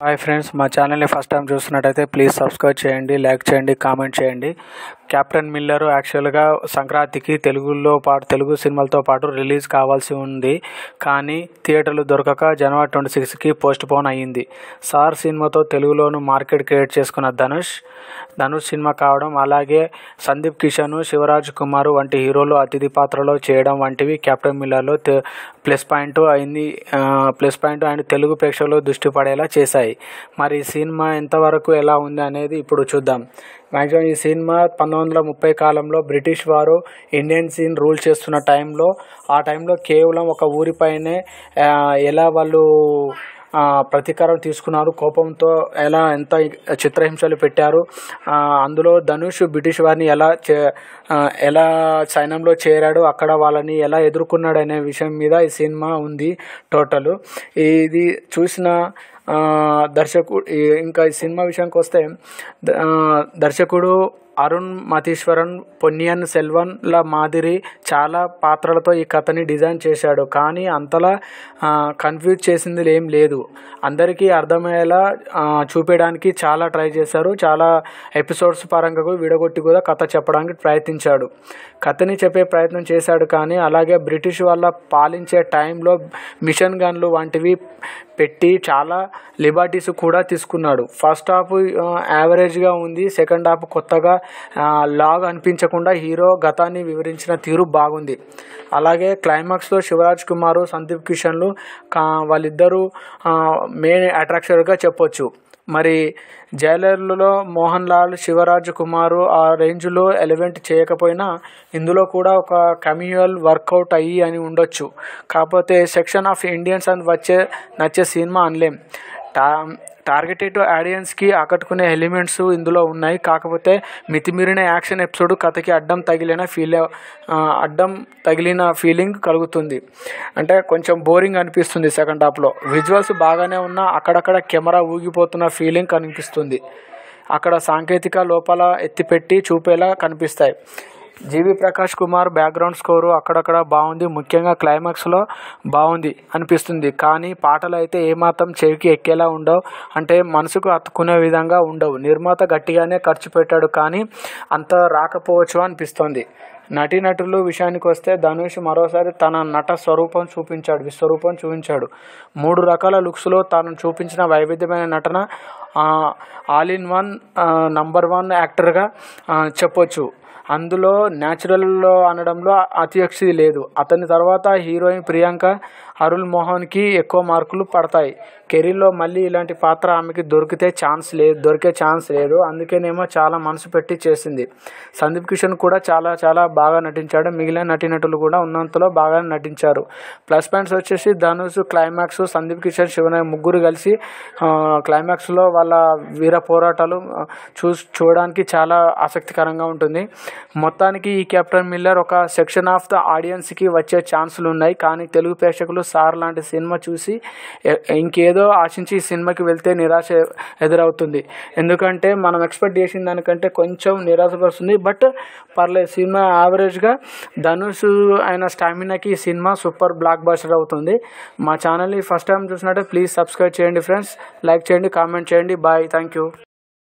Hi friends, మా ఛానల్ని first time చూస్తున్నట్టయితే ప్లీజ్ సబ్స్క్రైబ్ చేయండి, లైక్ చేయండి, కామెంట్ చేయండి. కెప్టెన్ మిల్లర్ యాక్చువల్గా సంక్రాంతికి తెలుగు సినిమాలతో పాటు రిలీజ్ కావాల్సి ఉంది. కానీ థియేటర్లు దొరకక జనవరి 26కి పోస్ట్ పోన్ అయ్యింది. సార్ సినిమాతో తెలుగులోను మార్కెట్ క్రియేట్ చేసుకున్న ధనుష్ సినిమా కావడం, అలాగే సందీప్ కిషన్, శివరాజ్ కుమార్ వంటి హీరోలు అతిథి పాత్రలో చేయడం వంటివి కెప్టెన్ మిల్లర్లో ప్లస్ పాయింట్ అండ్ తెలుగు ప్రేక్షకులు దృష్టి పడేలా చేశాయి. మరి ఈ సినిమా ఎంతవరకు ఎలా ఉంది అనేది ఇప్పుడు చూద్దాం. మ్యాక్సిమం ఈ సినిమా 1930 కాలంలో బ్రిటిష్ వారు ఇండియన్ సీన్ రూల్ చేస్తున్న ఆ టైంలో కేవలం ఒక ఊరిపైనే ఎలా వాళ్ళు ప్రతీకారం తీసుకున్నారు, కోపంతో ఎంత చిత్రహింసలు పెట్టారు, అందులో ధనుష్ బ్రిటిష్ వారిని ఎలా సైన్యంలో చేరాడు, అక్కడ వాళ్ళని ఎలా ఎదుర్కొన్నాడు అనే విషయం మీద ఈ సినిమా ఉంది. టోటల్ ఇది చూసిన దర్శకుడు, ఇంకా ఈ సినిమా విషయానికి వస్తే దర్శకుడు అరుణ్ మతీశ్వరన్, పొన్నియిన్ సెల్వన్ల మాదిరి చాలా పాత్రలతో ఈ కథని డిజైన్ చేశాడు. కానీ అంతలా కన్ఫ్యూజ్ చేసింది ఏం లేదు. అందరికీ అర్థమయ్యేలా చూపించడానికి చాలా ట్రై చేశారు. చాలా ఎపిసోడ్స్ పరంగా విడగొట్టి కూడా కథ చెప్పడానికి ప్రయత్నించాడు. కథని చెప్పే ప్రయత్నం చేశాడు. కానీ అలాగే బ్రిటిష్ వాళ్ళ పాలించే టైంలో మిషన్ గన్లు వంటివి పెట్టి చాలా లిబర్టీస్ కూడా తీసుకున్నాడు. ఫస్ట్ హాఫ్ యావరేజ్గా ఉంది. సెకండ్ హాఫ్ కొత్తగా లాగ్ అనిపించకుండా హీరో గతాన్ని వివరించిన తీరు బాగుంది. అలాగే క్లైమాక్స్లో శివరాజ్ కుమార్, సందీప్ కిషన్లు వాళ్ళిద్దరూ మెయిన్ అట్రాక్షన్గా చెప్పొచ్చు. మరి జైలర్లో మోహన్ లాల్, శివరాజ్ కుమార్ ఆ రేంజ్లో ఎలివెంట్ చేయకపోయినా ఇందులో కూడా ఒక కమ్యూనల్ వర్కౌట్ అయ్యి అని ఉండొచ్చు. కాకపోతే సెక్షన్ ఆఫ్ ఇండియన్స్ అని నచ్చే సినిమా అనలేం. టార్గెటెడ్ ఆడియన్స్కి ఆకట్టుకునే ఎలిమెంట్స్ ఇందులో ఉన్నాయి. కాకపోతే మితిమీరిన యాక్షన్ ఎపిసోడ్ కథకి అడ్డం తగిలిన ఫీలింగ్ కలుగుతుంది. అంటే కొంచెం బోరింగ్ అనిపిస్తుంది. సెకండ్ హాఫ్లో విజువల్స్ బాగానే ఉన్నా అక్కడక్కడ కెమెరా ఊగిపోతున్న ఫీలింగ్ కనిపిస్తుంది. అక్కడ సాంకేతిక లోపాల ఎత్తిపెట్టి చూపేలా కనిపిస్తాయి. జీవి ప్రకాష్ కుమార్ బ్యాక్గ్రౌండ్ స్కోరు అక్కడక్కడ బాగుంది. ముఖ్యంగా క్లైమాక్స్లో బాగుంది అనిపిస్తుంది. కానీ పాటలు అయితే ఏమాత్రం చెవికి ఎక్కేలా ఉండవు, అంటే మనసుకు హత్తుకునే విధంగా ఉండవు. నిర్మాత గట్టిగానే ఖర్చు పెట్టాడు, కానీ అంత రాకపోవచ్చు అనిపిస్తోంది. నటీనటులు విషయానికి వస్తే ధనుష్ మరోసారి తన విశ్వరూపం చూపించాడు. 3 రకాల లుక్స్లో తాను చూపించిన వైవిధ్యమైన నటన ఆల్ ఇన్ వన్ నంబర్ 1 యాక్టర్గా చెప్పొచ్చు. అందులో న్యాచురల్లో అనడంలో అతిశక్తి లేదు. అతని తర్వాత హీరోయిన్ ప్రియాంక అరుల్ మోహన్కి ఎక్కువ మార్కులు పడతాయి. కెరీర్లో మళ్ళీ ఇలాంటి పాత్ర ఆమెకి దొరికే ఛాన్స్ లేదు. అందుకేనేమో చాలా మనసు పెట్టి చేసింది. సందీప్ కిషన్ కూడా చాలా బాగా నటించాడు. మిగిలిన నటీనటులు కూడా ఉన్నంతలో బాగా నటించారు. ప్లస్ పాయింట్స్ వచ్చేసి ధనుష్ క్లైమాక్స్, సందీప్ కిషన్, శివనాయక్ ముగ్గురు కలిసి క్లైమాక్స్లో వాళ్ళ వీర పోరాటాలు చూడడానికి చాలా ఆసక్తికరంగా ఉంటుంది. మొత్తానికి ఈ కెప్టెన్ మిల్లర్ ఒక సెక్షన్ ఆఫ్ ద ఆడియన్స్కి వచ్చే ఛాన్సులు ఉన్నాయి. కానీ తెలుగు ప్రేక్షకులు సార్ లాంటి సినిమా చూసి ఇంకేదో ఆశించి ఈ సినిమాకి వెళ్తే నిరాశ ఎదురవుతుంది. ఎందుకంటే మనం ఎక్స్పెక్ట్ చేసిన దానికంటే కొంచెం నిరాశపరుస్తుంది. బట్ పర్లేదు, సినిమా యావరేజ్గా ధనుష్ అయిన స్టామినాకి ఈ సినిమా సూపర్ బ్లాక్ బస్టర్ అవుతుంది. మా ఛానల్ని ఫస్ట్ టైం చూసినట్టే ప్లీజ్ సబ్స్క్రైబ్ చేయండి ఫ్రెండ్స్, లైక్ చేయండి, కామెంట్ చేయండి. Bye, thank you.